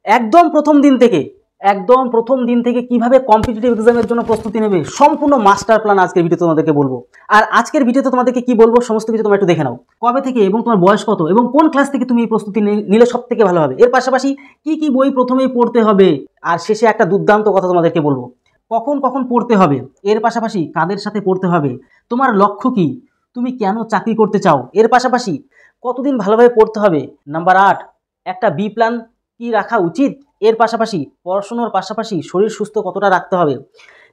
একদম প্রথম দিন থেকে কিভাবে কম্পিটিটিভ এক্সামের জন্য প্রস্তুতি নেবে সম্পূর্ণ মাস্টার প্ল্যান আজকের ভিডিওতে তোমাদেরকে বলবো। আর আজকের ভিডিওতে তোমাদেরকে কি বলবো সমস্ত কিছু তোমরা একটু দেখে নাও। কবে থেকে এবং তোমার বয়স কত এবং কোন ক্লাস থেকে তুমি এই প্রস্তুতি নিলে সব থেকে ভালো হবে। এর পাশাপাশি কি কি বই প্রথমেই পড়তে হবে, আর শেষে একটা দুর্দান্ত কথা তোমাদেরকে বলবো, কখন কখন পড়তে হবে, এর পাশাপাশি কাদের সাথে পড়তে হবে, তোমার লক্ষ্য কি, তুমি কেন চাকরি করতে চাও, এর পাশাপাশি কতদিন ভালোভাবে পড়তে হবে। নাম্বার 8, একটা বি প্ল্যান কি রাখা উচিত, এর পাশাপাশি পড়াশোনার পাশাপাশি শরীর সুস্থ কতটা রাখতে হবে,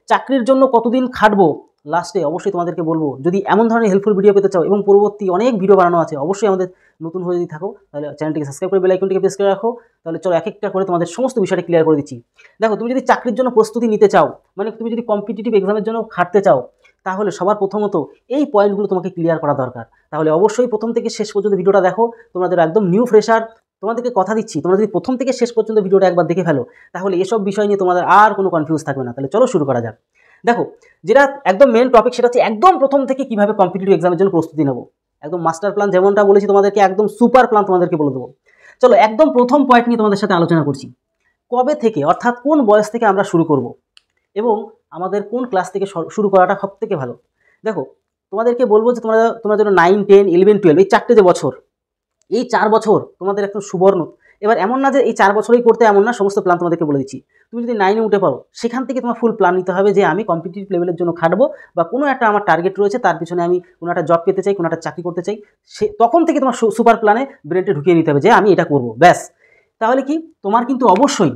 চাকরির জন্য কতদিন খাটবো, লাস্টে অবশ্যই তোমাদেরকে বলবো। যদি এমন ধরনের হেল্পফুল ভিডিও পেতে চাও এবং পরবর্তী অনেক ভিডিও বানানো আছে, অবশ্যই আমাদের নতুন হয়ে যদি থাকো তাহলে চ্যানেলটিকে সাবস্ক্রাইব করে বেল আইকনটিকে প্রেস করে রাখো। তাহলে চলো এক একটা করে তোমাদের সমস্ত বিষয়টা ক্লিয়ার করে দিচ্ছি। দেখো, তুমি যদি চাকরির জন্য প্রস্তুতি নিতে চাও, মানে তুমি যদি কম্পিটিটিভ এক্সামের জন্য খাটতে চাও, তাহলে সবার প্রথমত এই পয়েন্টগুলো তোমাকে ক্লিয়ার করা দরকার। তাহলে অবশ্যই প্রথম থেকে শেষ পর্যন্ত ভিডিওটা দেখো। তোমাদের একদম নিউ ফ্রেশার, তোমাদেরকে কথা দিচ্ছি, তোমরা যদি প্রথম থেকে শেষ পর্যন্ত ভিডিওটা একবার দেখে ফেলো তাহলে এসব বিষয় নিয়ে তোমাদের আর কোনো কনফিউজ থাকবে না। তাহলে চলো শুরু করা যাক। দেখো, যেটা একদম মেন টপিক সেটা হচ্ছে একদম প্রথম থেকে কিভাবে কম্পিটিটিভ এক্সামের জন্য প্রস্তুতি নেবো। একদম মাস্টার প্ল্যান যেমনটা বলেছি তোমাদেরকে, একদম সুপার প্ল্যান তোমাদেরকে বলে দেবো। চলো একদম প্রথম পয়েন্ট নিয়ে তোমাদের সাথে আলোচনা করছি। কবে থেকে, অর্থাৎ কোন বয়স থেকে আমরা শুরু করব এবং আমাদের কোন ক্লাস থেকে শুরু করাটা সব থেকে ভালো। দেখো, তোমাদেরকে বলবো যে তোমরা যেন 9, 10, 11, 12 এই চারটে যে বছর, এই 4 বছর তোমাদের একদম সুবর্ণ। এবার এমন না যে এই 4 বছরেই করতে, এমন না, সমস্ত প্ল্যান তোমাদেরকে বলে দিচ্ছি। তুমি যদি 9-এ উঠে পারো, সেখান থেকে তোমার ফুল প্ল্যান নিতে হবে যে আমি কম্পিটিটিভ লেভেলের জন্য খাটবো, বা কোনো একটা আমার টার্গেট রয়েছে, তার পিছনে আমি কোনো একটা জব পেতে চাই, কোনো একটা চাকরি করতে চাই, তখন থেকে তোমার সুপার প্ল্যানে ব্রেনটে ঢুকিয়ে নিতে হবে যে আমি এটা করবো, ব্যাস। তাহলে কি তোমার কিন্তু অবশ্যই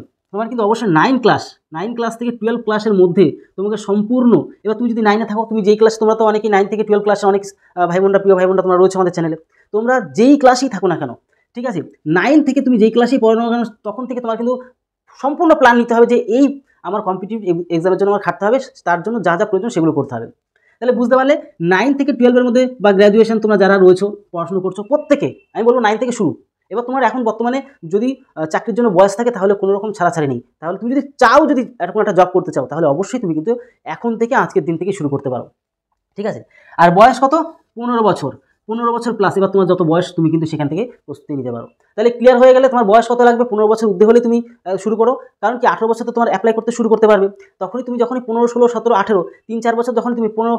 9 ক্লাস থেকে 12 ক্লাসের মধ্যে তোমাকে সম্পূর্ণ, এবার তুমি যদি 9-এ থাকো, তুমি যেই ক্লাস, তোমরা তো অনেকেই 9 থেকে 12 ক্লাসে অনেক ভাই বোনরা, প্রিয় ভাই বোনরা তোমরা রয়েছে আমাদের চ্যানেলে, তোমরা যেই ক্লাসেই থাকো না কেন, ঠিক আছে, 9 থেকে তুমি যেই ক্লাসেই পড়ো না কেন, তখন থেকে তোমার কিন্তু সম্পূর্ণ প্ল্যান নিতে হবে যে এই আমার কম্পিটিটিভ এক্সামের জন্য আমার খাটতে হবে, তার জন্য যা যা প্রয়োজন সেগুলো করতে হবে। তাহলে বুঝতে পারলে 9 থেকে 12-এর মধ্যে বা গ্র্যাজুয়েশন তোমরা যারা রয়েছো, পড়াশোনা করছো, প্রত্যেকে আমি বলবো 9 থেকে শুরু। এবার তোমার এখন বর্তমানে যদি চাকরির জন্য বয়স থাকে তাহলে কোনো রকম ছাড়াছাড়ি নেই। তাহলে তুমি যদি চাও, যদি এরকম একটা জব করতে চাও, তাহলে অবশ্যই তুমি কিন্তু এখন থেকে, আজকের দিন থেকে শুরু করতে পারো, ঠিক আছে। আর বয়স কত? 15 বছর প্লাস। এবার তোমার যত বয়স তুমি কিন্তু সেখান থেকে প্রস্তুতি নিতে পারো। তাহলে ক্লিয়ার হয়ে গেলে তোমার বয়স কত লাগবে, 15 বছর ঊর্ধ্বে হলে তুমি শুরু করো। কারণ কি 18 বছর তো তোমার অ্যাপ্লাই করতে শুরু করতে পারবে, তখনই 15, 16, 17, 18, 3-4 বছর, যখন তুমি 15,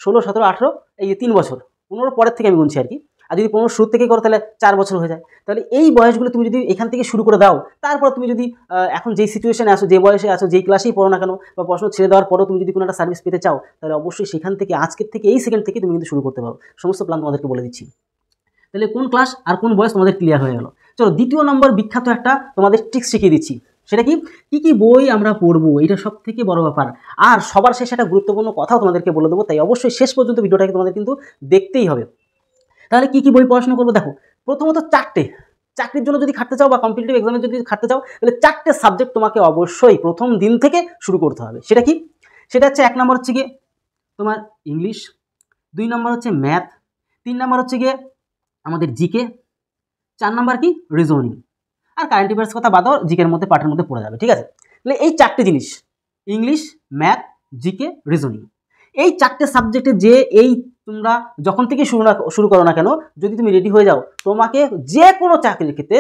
16, 17, 18, এই 3 বছর, 15 পরের থেকে আমি গুনছি আর কি। আর যদি 15 শুরু থেকে করো তাহলে 4 বছর হয়ে যায়। তাহলে এই বয়সগুলো তুমি যদি এখান থেকে শুরু করে দাও, তারপর তুমি যদি এখন যেই সিচুয়েশনে আসো, যে বয়সে আসো, যেই ক্লাসেই পড়ো না কেন, বা পড়াশোনা ছেড়ে দেওয়ার পরেও তুমি যদি কোনো একটা সার্ভিস পেতে চাও, তাহলে অবশ্যই সেখান থেকে, আজকের থেকে, এই সেকেন্ড থেকে তুমি কিন্তু শুরু করতে পারো। সমস্ত প্ল্যান তোমাদেরকে বলে দিচ্ছি। তাহলে কোন ক্লাস আর কোন বয়স তোমাদের ক্লিয়ার হয়ে গেল। চলো দ্বিতীয় নম্বর বিখ্যাত একটা তোমাদের ট্রিক্স শিখিয়ে দিচ্ছি। সেটা কি কি বই আমরা পড়বো, এটা সব থেকে বড় ব্যাপার। আর সবার শেষে একটা গুরুত্বপূর্ণ কথাও তোমাদেরকে বলে দেবো, তাই অবশ্যই শেষ পর্যন্ত ভিডিওটাকে তোমাদের কিন্তু দেখতেই হবে। তাহলে কি বই পড়াশোনা করবো? দেখো, প্রথমত 4টে, চাকরির জন্য যদি খাটতে চাও বা কম্পিটিটিভ এক্সামের যদি খাটতে চাও, তাহলে 4টে সাবজেক্ট তোমাকে অবশ্যই প্রথম দিন থেকে শুরু করতে হবে। সেটা কি? সেটা হচ্ছে 1 নম্বর হচ্ছে গিয়ে তোমার ইংলিশ, 2 নম্বর হচ্ছে ম্যাথ, 3 নম্বর হচ্ছে গিয়ে আমাদের জিকে, 4 নম্বর কি রিজনিং। আর কারেন্ট অ্যাফেয়ার্স কথা বাদও জিকের মধ্যে, পার্টের মধ্যে পড়ে যাবে, ঠিক আছে। তাহলে এই 4টে জিনিস, ইংলিশ, ম্যাথ, জিকে, রিজনিং, এই 4টে সাবজেক্টে যে এই তোমরা যখন থেকে শুরু করো না কেন, যদি তুমি রেডি হয়ে যাও, তোমাকে যে কোনো চাকরির ক্ষেত্রে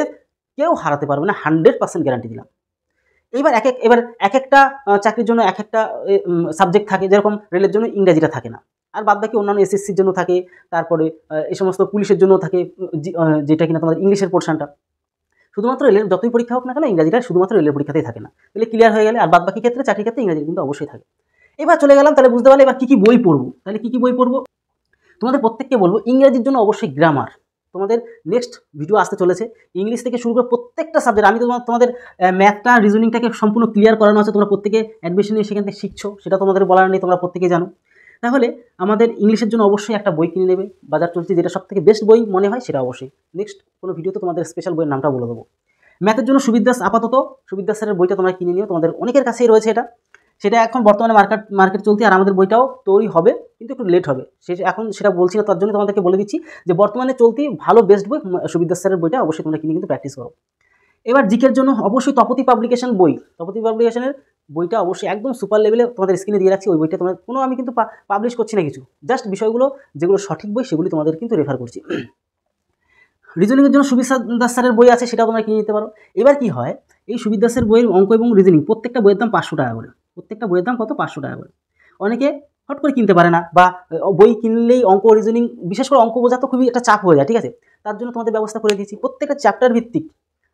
কেউ হারাতে পারবে না, 100% গ্যারান্টি দিলাম। এবার এক একটা চাকরির জন্য এক একটা সাবজেক্ট থাকে, যেরকম রেলের জন্য ইংরাজিটা থাকে না, আর বাদ বাকি অন্যান্য এসএসসির জন্য থাকে, তারপরে এই সমস্ত পুলিশের জন্য থাকে, যেটা কিনা তোমাদের ইংলিশের পোর্শনটা। শুধুমাত্র রেলের যতই পরীক্ষা হোক না কেন, ইংরাজিটা শুধুমাত্র রেলের পরীক্ষাতেই থাকে না। তাহলে ক্লিয়ার হয়ে গেলে, আর বাদ বাকি ক্ষেত্রে, চাকরির ক্ষেত্রে ইংরাজি কিন্তু অবশ্যই থাকে। এবার চলে গেলাম, তাহলে বুঝতে পারলে এবার কী বই পড়বো। তাহলে কী বই পড়বো, তোমাদের প্রত্যেককে বলবো ইংরাজির জন্য অবশ্যই গ্রামার। তোমাদের নেক্সট ভিডিও আসতে চলেছে, ইংলিশ থেকে শুরু করে প্রত্যেকটা সাবজেক্ট। আমি তোমাদের ম্যাথটা, রিজনিংটাকে সম্পূর্ণ ক্লিয়ার করানো আছে, তোমরা প্রত্যেকে অ্যাডমিশন নিয়ে সেখান থেকে শিখছো, সেটা তোমাদের বলার নেই, তোমরা প্রত্যেকে জানো। তাহলে আমাদের ইংলিশের জন্য অবশ্যই একটা বই কিনে নেবে, বাজার চলছে, যেটা সব থেকে বেস্ট বই মনে হয় সেটা অবশ্যই। নেক্সট কোনো ভিডিওতে তোমাদের স্পেশাল বইয়ের নামটা বলে দেবো। ম্যাথের জন্য সুবিদ দাস, আপাতত সুবিদ দাসের বইটা তোমরা কিনে নিও, তোমাদের অনেকের কাছেই রয়েছে সেটা এখন বর্তমানে মার্কেট চলতি, আর আমাদের বইটাও তৈরি হবে, কিন্তু একটু লেট হবে, এখন সেটা বলছি না, তার জন্য তোমাদেরকে বলে দিচ্ছি যে বর্তমানে চলতি ভালো বেস্ট বই সুবিদ দাস স্যারের বইটা অবশ্যই তোমরা কিনে কিন্তু প্র্যাকটিস করো। এবার জিকের জন্য অবশ্যই তপতি পাবলিকেশন বই, তপতি পাবলিকেশনের বইটা অবশ্যই একদম সুপার লেভেলে তোমাদের স্ক্রিনে দিয়ে রাখছি। ওই বইটা তোমরা কোনো, আমি কিন্তু পাবলিশ করছি না কিছু, জাস্ট বিষয়গুলো যেগুলো সঠিক বই সেগুলি তোমাদের কিন্তু রেফার করছি। রিজনিংয়ের জন্য সুবিদ দাস স্যারের বই আছে, সেটা তোমরা কিনে নিতে পারো। এবার কি হয়, এই সুবির দাসের বইয়ের অঙ্ক এবং রিজনিং প্রত্যেকটা বইয়ের দাম 500 টাকা করে। প্রত্যেকটা বইয়ের দাম কত? 500 টাকা করে। অনেকে হট করে কিনতে পারে না, বা বই কিনলেই অঙ্ক রিজনিং, বিশেষ করে অঙ্ক বোঝা তো খুবই একটা চাপ হয়ে যায়, ঠিক আছে? তার জন্য তোমাদের ব্যবস্থা করে দিয়েছি প্রত্যেকটা চ্যাপ্টার ভিত্তিক।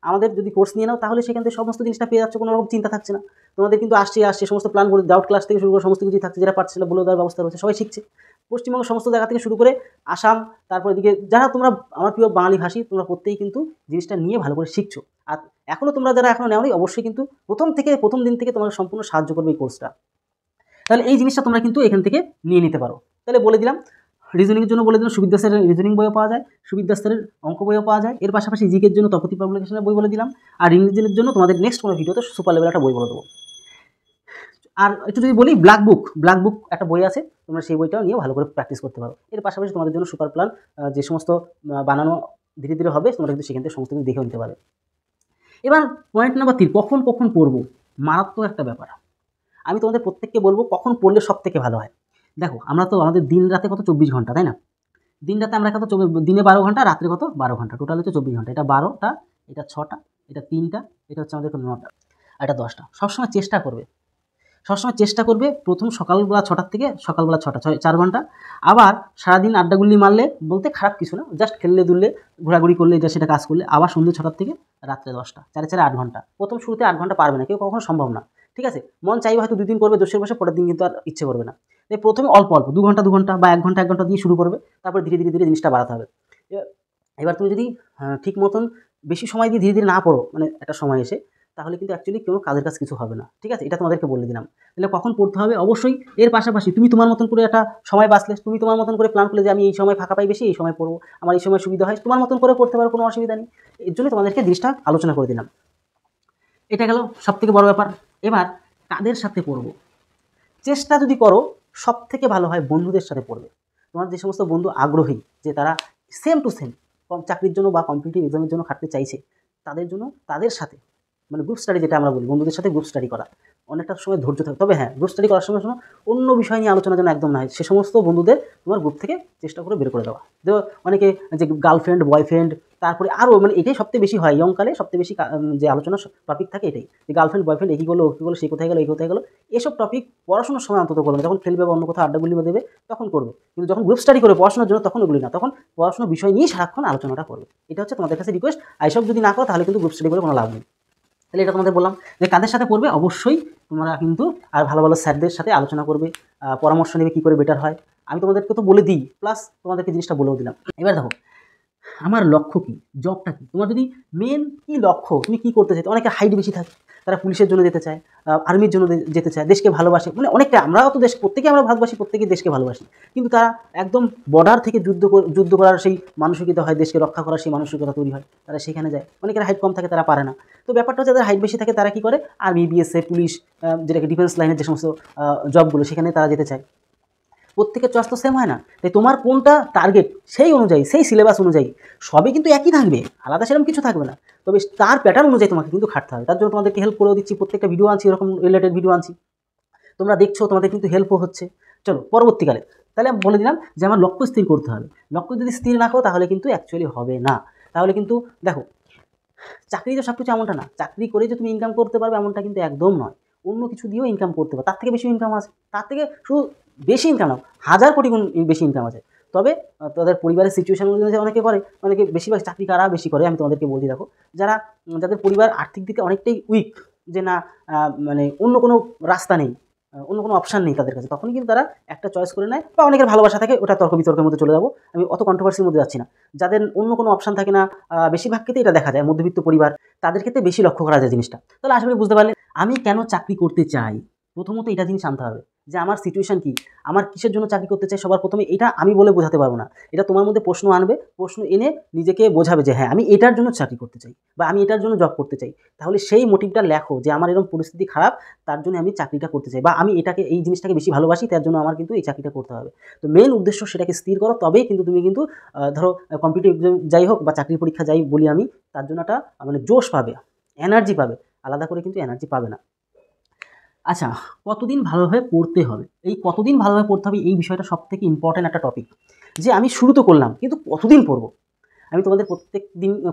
আমাদের যদি কোর্স নিয়ে নাও তাহলে সেখান থেকে সমস্ত জিনিসটা পেয়ে যাচ্ছে, কোনো রকম চিন্তা থাকছে না। তোমাদের কিন্তু আসছে সমস্ত প্ল্যান বলে, ডাউট ক্লাস থেকে শুরু করে সমস্ত কিছুই থাকছে, যারা পারছে না বলে দেওয়ার ব্যবস্থা রয়েছে, সবাই শিখছে। পশ্চিমবঙ্গের সমস্ত জায়গা থেকে শুরু করে আসাম, তারপর এদিকে যারা তোমরা আমার প্রিয় বাঙালি ভাষী, তোমরা প্রত্যেকেই কিন্তু জিনিসটা নিয়ে ভালো করে শিখছো। আর এখনও তোমরা যারা এখনও নেওনি, অবশ্যই কিন্তু প্রথম দিন থেকে তোমাদের সম্পূর্ণ সাহায্য করবে এই কোর্সটা। তাহলে এই জিনিসটা তোমরা কিন্তু এখান থেকে নিয়ে নিতে পারো। তাহলে বলে দিলাম, রিজনিংয়ের জন্য বলে দিলাম সুবির দাসের রিজনিং বইও পাওয়া যায়, সুবির দাসের অঙ্ক বইও পাওয়া যায়। এর পাশাপাশি জিকের জন্য তপতি পাবলিকেশনের বই বলে দিলাম। আর ইংরেজির জন্য তোমাদের নেক্সট কোনো ভিডিওতে সুপার লেভেল একটা বই বলে দেবো। আর একটু যদি বলি, ব্ল্যাক বুক একটা বই আছে, তোমরা সেই বইটাও নিয়ে ভালো করে প্র্যাকটিস করতে পারো। এর পাশাপাশি তোমাদের জন্য সুপার প্ল্যান যে সমস্ত বানানো ধীরে ধীরে হবে, তোমরা কিন্তু সেখান থেকে সমস্ত কিছু দেখেও নিতে পারবে। এবার পয়েন্ট নাম্বার 3, কখন পড়বো, মারাত্মক একটা ব্যাপার। আমি তোমাদের প্রত্যেককে বলবো কখন পড়লে সব থেকে ভালো হয়। দেখো, আমরা তো আমাদের দিন রাতে কত 24 ঘন্টা, তাই না? দিন রাতে আমরা কত, দিনে 12 ঘন্টা, রাত্রে কত 12 ঘন্টা, টোটাল হচ্ছে 24 ঘন্টা। এটা 12টা, এটা 6টা, এটা 3টা, এটা হচ্ছে আমাদের 9টা, আর এটা 10টা। সবসময় চেষ্টা করবে প্রথম সকালবেলা 6টার থেকে সকালবেলা 6টা, 4 ঘন্টা। আবার সারাদিন আড্ডাগুলি মারলে, বলতে খারাপ কিছু না, জাস্ট খেললে দুললে ঘোরাঘুরি করলে, এটা সেটা কাজ করলে, আবার সন্ধ্যে 6টার থেকে রাত্রে 10টা, 4 8 ঘন্টা। প্রথম শুরুতে 8 ঘন্টা পারবে না কেউ, কখনো সম্ভব না, ঠিক আছে? মন চাইবে হয়তো 2 দিন করবে জোশের বসে, পরের দিন কিন্তু আর ইচ্ছে করবে না। তাই প্রথমে অল্প 2 ঘন্টা বা 1 ঘন্টা দিয়ে শুরু করবে, তারপর ধীরে ধীরে জিনিসটা বাড়াতে হবে। এবার তুমি যদি ঠিক মতন বেশি সময় দিয়ে ধীরে না পড়ো, মানে একটা সময় এসে, তাহলে কিন্তু অ্যাকচুয়ালি কোনো কাজের কাজ কিছু হবে না, ঠিক আছে? এটা তোমাদেরকে বলে দিলাম। তাহলে কখন পড়তে হবে, অবশ্যই এর পাশাপাশি তুমি তোমার মতন করে একটা সময় বাঁচলে, তুমি তোমার মতন করে প্ল্যান করলে যে আমি এই সময় ফাঁকা পাই বেশি, এই সময় পড়বো, আমার এই সময় সুবিধা হয়, তোমার মতন করে পড়তে পারো, কোনো অসুবিধা নেই। এর জন্য তোমাদেরকে জিনিসটা আলোচনা করে দিলাম। এটা গেল সবথেকে বড় ব্যাপার। এবার কাদের সাথে পড়বো, চেষ্টা যদি করো সবথেকে ভালো হয় বন্ধুদের সাথে পড়বে। তোমার যে সমস্ত বন্ধু আগ্রহী, যে তারা সেম টু সেম চাকরির জন্য বা কম্পিটিটিভ এক্সামের জন্য খাটতে চাইছে, তাদের সাথে, মানে গ্রুপ স্টাডি যেটা আমরা বলি, বন্ধুদের সাথে গ্রুপ স্টাডি করা, অনেকটা সময় ধৈর্য থাকে। তবে হ্যাঁ, গ্রুপ স্টাডি করার সময় অন্য বিষয় নিয়ে আলোচনা যেন একদম না হয়, সে সমস্ত বন্ধুদের তোমার গ্রুপ থেকে চেষ্টা করে বের করে দেওয়া। দেখো অনেকে যে গার্লফ্রেন্ড, বয়ফ্রেন্ড, তারপরে আরও, মানে এটাই সবথেকে বেশি হয় ইয়ংকালে, সবথেকে বেশি যে আলোচনার টপিক থাকে এটাই, যে গার্লফ্রেন্ড বয়ফ্রেন্ড একই করলো, ও কী করলো, সেই কোথায় গেলো, এই কোথায় গেলো। এসব টপিক পড়াশোনার সময় অন্তত করবে না, যখন খেলবে বা অন্য কোথাও আড্ডাগুলি দেবে তখন করবে। কিন্তু যখন গ্রুপ স্টাডি করে পড়াশোনার জন্য, তখন ওগুলি না, তখন পড়াশোনার বিষয় নিয়ে সারাক্ষণ আলোচনাটা করবে। এটা হচ্ছে তোমাদের কাছে রিকোয়েস্ট। আর এসব যদি না করো তাহলে কিন্তু গ্রুপ স্টাডি করে কোনো লাভ নেই। তাহলে এটা তোমাদের বললাম যে কাদের সাথে পড়বে, অবশ্যই তোমরা কিন্তু আর ভালো ভালো স্যারদের সাথে আলোচনা করবে, পরামর্শ নেবে কী করে বেটার হয়। আমি তোমাদেরকে তো বলে দিই, প্লাস তোমাদেরকে জিনিসটা বলেও দিলাম। এবার দেখো, আমার লক্ষ্য কী, জবটা কী, তোমার যদি মেন কী লক্ষ্য, তুমি কী করতে চাই। অনেকে হাইট বেশি থাকে, তারা পুলিশের জন্য যেতে চায়, আর্মির জন্য যেতে চায়, দেশকে ভালোবাসে, মানে অনেকটা, আমরাও তো প্রত্যেকেই আমরা ভারতবাসী, প্রত্যেকেই দেশকে ভালোবাসি, কিন্তু তারা একদম বর্ডার থেকে যুদ্ধ করার সেই মানসিকতা হয়, দেশকে রক্ষা করার সেই মানসিকতা তৈরি হয়, তারা সেখানে যায়। অনেকের হাইট কম থাকে, তারা পারে না। তো ব্যাপারটা হচ্ছে, যাদের হাইট বেশি থাকে তারা কী করে, আর্মি, বিএসএফ, পুলিশ, যেটাকে ডিফেন্স লাইনের যে সমস্ত জবগুলো, সেখানে তারা যেতে চায়। প্রত্যেকের চয়েস তো সেম হয় না, তাই তোমার কোনটা টার্গেট, সেই অনুযায়ী, সেই সিলেবাস অনুযায়ী সবই কিন্তু একই থাকবে, আলাদা সেরকম কিছু থাকবে না, তবে তার প্যাটার্ন অনুযায়ী তোমাকে কিন্তু খাটতে হবে। তার জন্য তোমাদেরকে হেল্প করেও দিচ্ছি, প্রত্যেকটা ভিডিও আনছি, এরকম রিলেটেড ভিডিও আনছি, তোমরা দেখছো, তোমাদের কিন্তু হেল্পও হচ্ছে। চলো পরবর্তীকালে তাহলে আমি বলে দিলাম যে আমার লক্ষ্য স্থির করতে হবে। লক্ষ্য যদি স্থির না করো তাহলে কিন্তু অ্যাকচুয়ালি হবে না। তাহলে কিন্তু দেখো, চাকরি তো সব কিছু এমনটা না, চাকরি করে যে তুমি ইনকাম করতে পারবে এমনটা কিন্তু একদম নয়। অন্য কিছু দিয়েও ইনকাম করতে পারবে, তার থেকে বেশি ইনকাম আছে, তার থেকে শুধু বেশি ইনকাম না, 1000 কোটি গুণ বেশি ইনকাম আছে। তবে তাদের পরিবারের সিচুয়েশন অনুযায়ী অনেকে করে, অনেকে বেশিরভাগ চাকরি কারা বেশি করে, আমি তোমাদেরকে বলছি। দেখো, যাদের পরিবার আর্থিক দিকে অনেকটাই উইক, যে না মানে অন্য কোনো রাস্তা নেই, অন্য কোনো অপশান নেই তাদের কাছে, তখনই কিন্তু তারা একটা চয়েস করে নেয়, বা অনেকের ভালোবাসা থাকে, ওটা তর্ক বিতর্কের মধ্যে চলে যাবো, আমি অত কন্ট্রোভার্সির মধ্যে যাচ্ছি না। যাদের অন্য কোনো অপশান থাকে না, বেশিরভাগ ক্ষেত্রে এটা দেখা যায় মধ্যবিত্ত পরিবার, তাদের ক্ষেত্রে বেশি লক্ষ্য করা যায় জিনিসটা। তাহলে আশা করি বুঝতে পারলে আমি কেন চাকরি করতে চাই। প্রথমত এটা জিনিস আনতে হবে যে আমার সিচুয়েশান কী, আমার কিসের জন্য চাকরি করতে চাই। সবার প্রথমে এটা আমি বলে বোঝাতে পারবো না, এটা তোমার মধ্যে প্রশ্ন আনবে, প্রশ্ন এনে নিজেকে বোঝাবে যে হ্যাঁ আমি এটার জন্য চাকরি করতে চাই, বা আমি এটার জন্য জব করতে চাই। তাহলে সেই মোটিভটা লেখো যে আমার এরকম পরিস্থিতি খারাপ, তার জন্য আমি চাকরিটা করতে চাই, বা আমি এই জিনিসটাকে বেশি ভালোবাসি, তার জন্য আমার কিন্তু এই চাকরিটা করতে হবে। তো মেন উদ্দেশ্য সেটাকে স্থির করো, তবেই কিন্তু তুমি কিন্তু ধরো কম্পিটিটিভ এক্সাম যাই হোক বা চাকরির পরীক্ষা যাই বলি আমি, তার জন্য একটা মানে জোশ পাবে, এনার্জি পাবে, আলাদা করে কিন্তু এনার্জি পাবে না। আচ্ছা, কতদিন ভালোভাবে পড়তে হবে, এই কতদিন ভালোভাবে পড়তে হবে এই বিষয়টা সবথেকে ইম্পর্ট্যান্ট একটা টপিক। যে আমি শুরু তো করলাম, কিন্তু কতদিন পড়বো, আমি তোমাদের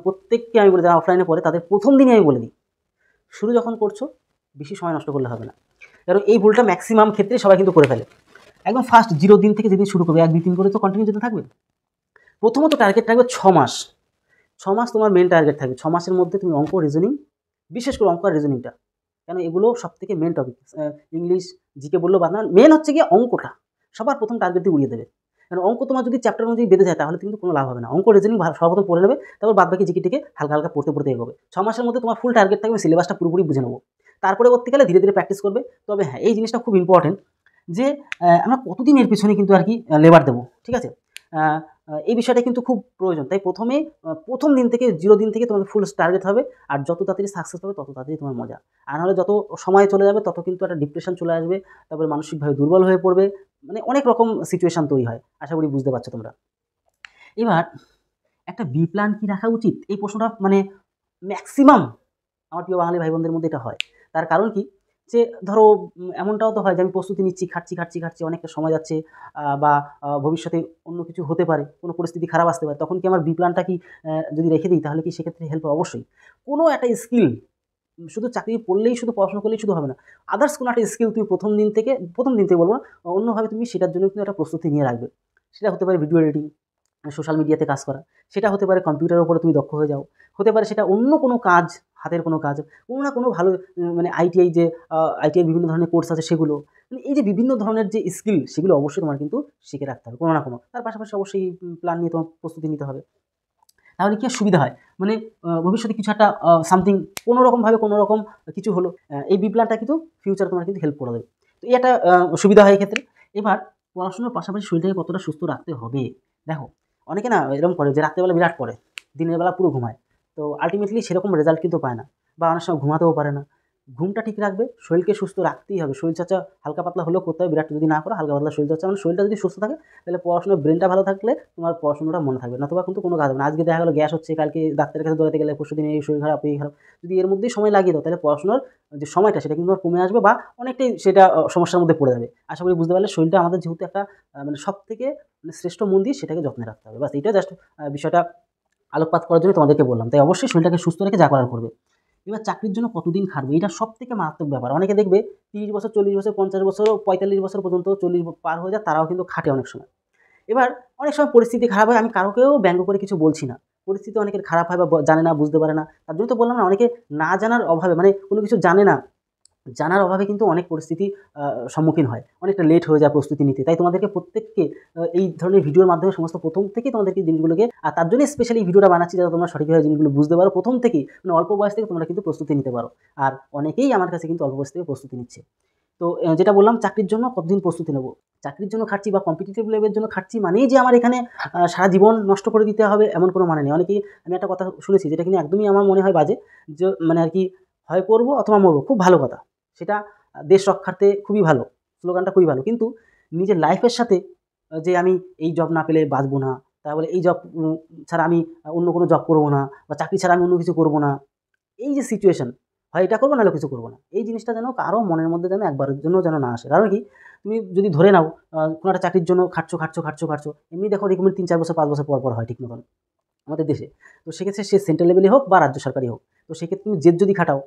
প্রত্যেককে আমি বলে, যারা অফলাইনে পড়ে তাদের প্রথম দিনই আমি বলে দিই, শুরু যখন করছো বেশি সময় নষ্ট করলে হবে না, কারণ এই ভুলটা ম্যাক্সিমাম ক্ষেত্রে সবাই কিন্তু করে ফেলে। একদম ফার্স্ট 0 দিন থেকে যেদিন শুরু করবে 1 2 3 করে তো কন্টিনিউ যেতে থাকবে। প্রথমত টার্গেট থাকবে 6 মাস। 6 মাস তোমার মেন টার্গেট থাকবে। 6 মাসের মধ্যে তুমি অঙ্ক, রিজনিং, বিশেষ করে অঙ্ক আর রিজনিংটা, কেন এগুলো সবথেকে মেন টপিক। ইংলিশ, জিকে বললেও বাদ না, মেন হচ্ছে গিয়ে অঙ্কটা সবার প্রথম টার্গেট দিয়ে উড়িয়ে দেবে। কারণ অঙ্ক তোমার যদি চ্যাপ্টার অনুযায়ী বেঁধে যায় তাহলে কিন্তু কোনো লাভ হবে না। অঙ্ক, রিজনিং সর্বপ্রথম পড়ে নেবে, তারপর বাদবাকি জিকে টিকে হালকা হালকা পড়তে পড়তে এগোবে। 6 মাসের মধ্যে তোমার ফুল টার্গেট থাকবে সিলেবাসটা পুরোপুরি বুঝে নেবো। তারপরে পরবর্তীকালে ধীরে ধীরে প্র্যাকটিস করবে। তবে হ্যাঁ, এই জিনিসটা খুব ইম্পর্টেন্ট যে আমরা কতদিন এর পিছনে কিন্তু আর কি লেবার দেবো, ঠিক আছে? এই বিষয়টা কিন্তু খুব প্রয়োজন। তাই প্রথম দিন থেকে 0 দিন থেকে তোমাদের ফুল টার্গেট হবে। আর যত তাড়াতাড়ি সাকসেস হবে তত তাড়াতাড়ি তোমার মজা। আর নাহলে যত সময় চলে যাবে তত কিন্তু একটা ডিপ্রেশন চলে আসবে, তারপরে মানসিকভাবে দুর্বল হয়ে পড়বে, মানে অনেক রকম সিচুয়েশন তৈরি হয়। আশা করি বুঝতে পারছো তোমরা। এবার একটা বি প্ল্যান কি রাখা উচিত, এই প্রশ্নটা মানে ম্যাক্সিমাম আমার প্রিয় বাঙালি ভাই বোনদের মধ্যে এটা হয়। তার কারণ কি, যে ধরো এমনটাও তো হয় যে আমি প্রস্তুতি নিচ্ছি, খাটছি, অনেকটা সময় যাচ্ছে, বা ভবিষ্যতে অন্য কিছু হতে পারে, কোনো পরিস্থিতি খারাপ আসতে পারে, তখন কি আমার বি প্ল্যানটা কি যদি রেখে দিই তাহলে কি সেক্ষেত্রে হেল্প হবে? অবশ্যই। কোনো একটা স্কিল, শুধু চাকরি পড়লেই, শুধু পড়াশোনা করলেই শুধু হবে না। আদার্স কোনো একটা স্কিল তুমি প্রথম দিন থেকে বলবো না, অন্যভাবে তুমি সেটার জন্য কিন্তু একটা প্রস্তুতি নিয়ে রাখবে। সেটা হতে পারে ভিডিও এডিটিং, সোশ্যাল মিডিয়াতে কাজ করা, সেটা হতে পারে কম্পিউটারের উপরে তুমি দক্ষ হয়ে যাও, হতে পারে সেটা অন্য কোনো কাজ, হাতের কোনো কাজ, কোনো না কোনো ভালো, মানে আইটিআই বিভিন্ন ধরনের কোর্স আছে সেগুলো, মানে এই যে বিভিন্ন ধরনের যে স্কিল সেগুলো অবশ্যই তোমার কিন্তু শিখে রাখতে হবে কোনো না কোনো। তার পাশাপাশি অবশ্যই প্ল্যান নিয়ে তোমার প্রস্তুতি নিতে হবে। তাহলে কি সুবিধা হয়, মানে ভবিষ্যতে কিছু একটা সামথিং কোনো রকম কিছু হলো, এই বি প্ল্যানটা কিন্তু ফিউচারে তোমার কিন্তু হেল্প করে দেবে। তো এই একটা সুবিধা হয় এক্ষেত্রে। এবার পড়াশোনার পাশাপাশি শরীরটাকে কতটা সুস্থ রাখতে হবে, দেখো অনেকে না এরকম করে যে রাত্রেবেলা বিরাট পড়ে, দিনের বেলা পুরো ঘুমায়, তো আলটিমেটলি সেরকম রেজাল্ট কিন্তু পায় না, বা অনেক সময় ঘুমাতেও পারে না। ঘুমটা ঠিক রাখবে, শরীরকে সুস্থ রাখতেই হবে। শরীরচর্চা হালকা পাতলা হলেও করতে হবে, বিরাট যদি না করো হালকা পাতলা শরীরচর্চা, মানে শরীরটা যদি সুস্থ থাকে তাহলে পড়াশোনার ব্রেনটা ভালো থাকলে তোমার পড়াশোনাটা মনে থাকবে, নতুবা কিন্তু কোনো কাজ হবে না। আজকে দেখা গেলো গ্যাস হচ্ছে, কালকে ডাক্তারের কাছে দৌড়াতে গেলে, পরশুদিন এই শরীর খারাপ, এই খারাপ, যদি এর মধ্যেই সময় লাগিয়ে দাও তাহলে পড়াশোনার যে সময়টা সেটা কিন্তু কমে আসবে, বা অনেকটাই সেটা সমস্যার মধ্যে পড়ে যাবে। আশা করি বুঝতে পারলে। শরীরটা আমাদের যেহেতু একটা মানে সবথেকে মানে শ্রেষ্ঠ মন্দির, সেটাকে যত্নে রাখতে হবে। বাস এইটা জাস্ট বিষয়টা আলোকপাত করার জন্য তোমাদেরকে বললাম। তাই অবশ্যই শরীরটাকে সুস্থ রেখে যা করার করবে। এবার চাকরির জন্য কতদিন খাটবে, এটা সবথেকে মারাত্মক ব্যাপার। অনেকে দেখবে 30 বছর, 40 বছর, 50 বছর, 45 বছর পর্যন্ত, 40 পার হয়ে যায়, তারাও কিন্তু খাটে অনেক সময়। এবার অনেক সময় পরিস্থিতি খারাপ হয়, আমি কারোকেও ব্যঙ্গ করে কিছু বলছি না। পরিস্থিতি অনেকের খারাপ হয় বা জানে না, বুঝতে পারে না। তার জন্য তো বললাম না, অনেকে না জানার অভাবে, মানে কোনো কিছু জানে না, জানার অভাবে কিন্তু অনেক পরিস্থিতি সম্মুখীন হয়। অনেকটা লেট হয়ে যায় প্রস্তুতি নিতে। তাই তোমাদেরকে প্রত্যেককে এই ধরনের ভিডিওর মাধ্যমে সমস্ত প্রথম থেকেই তোমাদেরকে জিনিসগুলোকে, আর তার জন্যই স্পেশালি এই ভিডিওটা বানাচ্ছি, যাতে তোমরা সঠিকভাবে জিনিসগুলো বুঝতে পারো প্রথম থেকেই, মানে অল্প বয়স থেকে তোমরা কিন্তু প্রস্তুতি নিতে পারো। আর অনেকেই আমার কাছে কিন্তু অল্প বয়স থেকে প্রস্তুতি নিচ্ছে। তো যেটা বললাম, চাকরির জন্য কতদিন প্রস্তুতি নেব, চাকরির জন্য খাটছি বা কম্পিটিটিভ লেভেলের জন্য খাটছি মানেই যে আমার এখানে সারা জীবন নষ্ট করে দিতে হবে এমন কোনো মানে নেই। অনেকেই, আমি একটা কথা শুনেছি যেটা কিনা একদমই আমার মনে হয় বাজে, যে মানে আর কি, হয় করবো অথবা মরবো, খুব ভালো কথা, সেটা দেশ রক্ষার্থে খুবই ভালো, স্লোগানটা খুবই ভালো। কিন্তু নিজের লাইফের সাথে যে আমি এই জব না পেলে বাঁচবো না, তাহলে এই জব ছাড়া আমি অন্য কোনো জব করবো না, বা চাকরি ছাড়া আমি অন্য কিছু করবো না, এই যে সিচুয়েশন, হয় এটা করবো নাহলে কিছু করবো না, এই জিনিসটা যেন কারো মনের মধ্যে যেন একবারের জন্য যেন না আসে। কারণ কি, তুমি যদি ধরে নাও কোনো একটা চাকরির জন্য খাটছো, এমনি দেখো রিক্রুটমেন্ট 3 4 বছর 5 বছর পর হয় ঠিক মতন আমাদের দেশে। তো সেক্ষেত্রে সে সেন্ট্রাল লেভেলে হোক বা রাজ্য সরকারি হোক, তো সেক্ষেত্রে তুমি জেদ যদি খাটাও,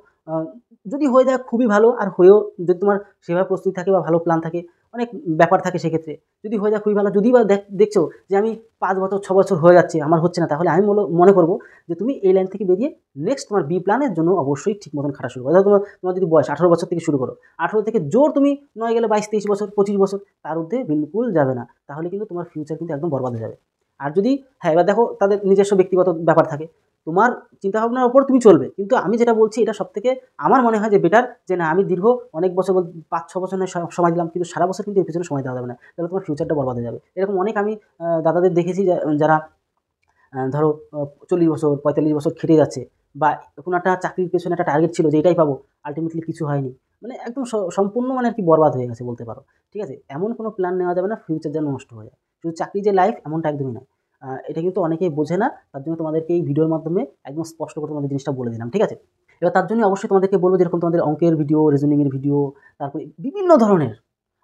যদি হয়ে যায় খুবই ভালো, আর হয়েও যদি তোমার সেভাবে প্রস্তুতি থাকে বা ভালো প্ল্যান থাকে, অনেক ব্যাপার থাকে সেক্ষেত্রে, যদি হয়ে যায় খুবই ভালো। যদি বা দেখছো যে আমি 5 বছর 6 বছর হয়ে যাচ্ছে, আমার হচ্ছে না, তাহলে আমি মনে করবো যে তুমি এই লাইন থেকে বেরিয়ে নেক্সট তোমার বি প্ল্যানের জন্য অবশ্যই ঠিক মতন খাটা শুরু করো। ধরো তোমার যদি বয়স 18 বছর থেকে শুরু করো, 18 থেকে জোর তুমি নয় গেলে 22 23 বছর 25 বছর, তার ঊর্ধ্বে বিলকুল যাবে না, তাহলে কিন্তু তোমার ফিউচার কিন্তু একদম বরবাদ হয়ে যাবে। আর যদি, হ্যাঁ এবার দেখো তাদের নিজস্ব ব্যক্তিগত ব্যাপার থাকে, তোমার চিন্তাভাবনার ওপর তুমি চলবে, কিন্তু আমি যেটা বলছি এটা সবথেকে আমার মনে হয় যে বেটার, যে না আমি দীর্ঘ অনেক বছর 5 6 বছর নয় সময় দিলাম, কিন্তু সারা বছর কিন্তু এর পিছনে সময় দেওয়া যাবে না, তাহলে তোমার ফিউচারটা বরবাদ হয়ে যাবে। এরকম অনেক আমি দাদাদের দেখেছি যারা ধরো 40 বছর 45 বছর খেটে যাচ্ছে, বা কোনো একটা চাকরির পেছনে একটা টার্গেট ছিল যে এটাই পাবো, আলটিমেটলি কিছু হয়নি, মানে একদম সম্পূর্ণ মানে আর কি বরবাদ হয়ে গেছে বলতে পারো। ঠিক আছে, এমন কোনো প্ল্যান নেওয়া যাবে না ফিউচার যেন নষ্ট হয়ে যায়। শুধু চাকরি যে লাইফ এমনটা একদমই নয়। এটা কিন্তু অনেকেই বোঝে না, তার জন্য তোমাদেরকে এই ভিডিওর মাধ্যমে একদম স্পষ্ট করে তোমাদের জিনিসটা বলে দিলাম। ঠিক আছে, এবার তার জন্য অবশ্যই তোমাদেরকে বলবো, যেরকম তোমাদের অঙ্কের ভিডিও, রিজনিংয়ের ভিডিও, তারপরে বিভিন্ন ধরনের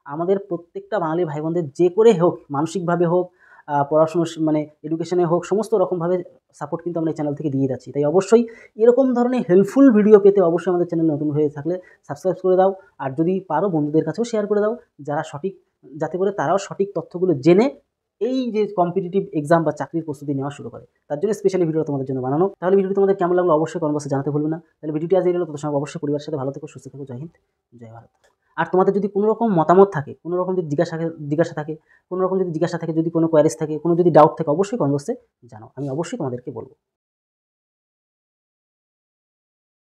আমাদের প্রত্যেকটা বাঙালি ভাই বোনদের যে করে হোক, মানসিকভাবে হোক, পড়াশুনো মানে এডুকেশনে হোক, সমস্ত রকমভাবে সাপোর্ট কিন্তু আমরা এই চ্যানেল থেকে দিয়ে যাচ্ছি। তাই অবশ্যই এরকম ধরনের হেল্পফুল ভিডিও পেতে অবশ্যই আমাদের চ্যানেল নতুন হয়ে থাকলে সাবস্ক্রাইব করে দাও, আর যদি পারো বন্ধুদের কাছেও শেয়ার করে দাও, যারা সঠিক, যাতে করে তারাও সঠিক তথ্যগুলো জেনে এই যে কম্পিটিটিভ এক্সাম বা চাকরির প্রস্তুতি নেওয়া শুরু করে। তার জন্য স্পেশালি ভিডিও তোমাদের জন্য বানানো। তাহলে ভিডিওটি তোমাদের কেমন লাগলো অবশ্যই কমেন্ট বক্সে জানাতে ভুলবে না। তাহলে ভিডিওটি আজ এই হলো, তোমাদের সঙ্গে অবশ্যই পরিবারের সাথে ভালো থেকো, সুস্থ থেকো। জয় হিন্দ, জয় ভারত। আর তোমাদের যদি কোনো রকম মতামত থাকে, কোনো রকম যদি জিজ্ঞাসা থাকে, কোনো রকম যদি জিজ্ঞাসা থাকে, যদি কোনো কোয়ারিজ থাকে, কোনো যদি ডাউট থাকে, অবশ্যই কমেন্ট বক্সে জানাও, আমি অবশ্যই তোমাদেরকে বলবো।